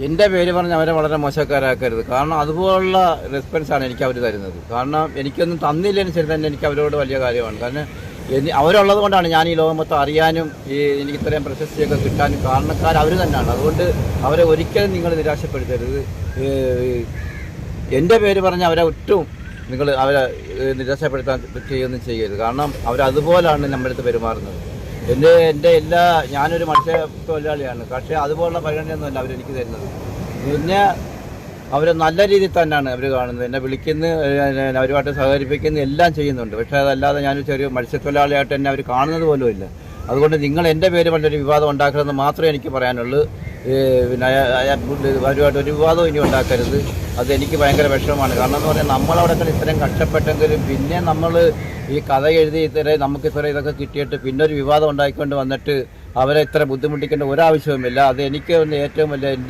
എൻ്റെ പേര് പറഞ്ഞ് അവരെ വളരെ മോശക്കാരാക്കരുത്. കാരണം അതുപോലുള്ള റെസ്പോൺസാണ് എനിക്ക് അവർ തരുന്നത്. കാരണം എനിക്കൊന്നും തന്നില്ലെന്ന് ശരി തന്നെ എനിക്ക് അവരോട് വലിയ കാര്യമാണ്. കാരണം അവരുള്ളത് കൊണ്ടാണ് ഞാൻ ഈ ലോകം മൊത്തം അറിയാനും എനിക്ക് ഇത്രയും പ്രശസ്തിയൊക്കെ കിട്ടാനും കാരണക്കാർ അവർ തന്നെയാണ്. അതുകൊണ്ട് അവരെ ഒരിക്കലും നിങ്ങൾ നിരാശപ്പെടുത്തരുത്. എൻ്റെ പേര് പറഞ്ഞ് അവരെ ഒട്ടും നിങ്ങൾ അവരെ നിരാശപ്പെടുത്താൻ ചെയ്യുകയൊന്നും ചെയ്യരുത്. കാരണം അവരതുപോലാണ് നമ്മുടെ അടുത്ത് പെരുമാറുന്നത്. എൻ്റെ ഞാനൊരു മത്സ്യത്തൊഴിലാളിയാണ്. പക്ഷേ അതുപോലുള്ള പരിഗണനയൊന്നുമല്ല അവരെനിക്ക് തരുന്നത്. പിന്നെ അവർ നല്ല രീതിയിൽ തന്നെയാണ് അവർ കാണുന്നത്. എന്നെ വിളിക്കുന്നു, അവരുമായിട്ട് സഹകരിപ്പിക്കുന്നു, എല്ലാം ചെയ്യുന്നുണ്ട്. പക്ഷേ അതല്ലാതെ ഞാനൊരു ചെറിയ മത്സ്യത്തൊഴിലാളിയായിട്ട് എന്നെ അവർ കാണുന്നത് പോലും ഇല്ല. അതുകൊണ്ട് നിങ്ങൾ എൻ്റെ പേര് പറഞ്ഞൊരു വിവാദം ഉണ്ടാക്കരുതെന്ന് മാത്രമേ എനിക്ക് പറയാനുള്ളൂ. പിന്നെ അവരുമായിട്ട് ഒരു വിവാദവും ഇനി ഉണ്ടാക്കരുത്. അതെനിക്ക് ഭയങ്കര വിഷമമാണ്. കാരണം എന്ന് പറഞ്ഞാൽ നമ്മളവിടെ ഇത്രയും കഷ്ടപ്പെട്ടെങ്കിലും പിന്നെ നമ്മൾ ഈ കഥ എഴുതി നമുക്ക് ഇത്ര ഇതൊക്കെ കിട്ടിയിട്ട് പിന്നെ ഒരു വിവാദം ഉണ്ടാക്കിക്കൊണ്ട് വന്നിട്ട് അവരെ ഇത്ര ബുദ്ധിമുട്ടിക്കേണ്ട ഒരാവശ്യവുമില്ല. അത് എനിക്ക് ഏറ്റവും വലിയ എൻ്റെ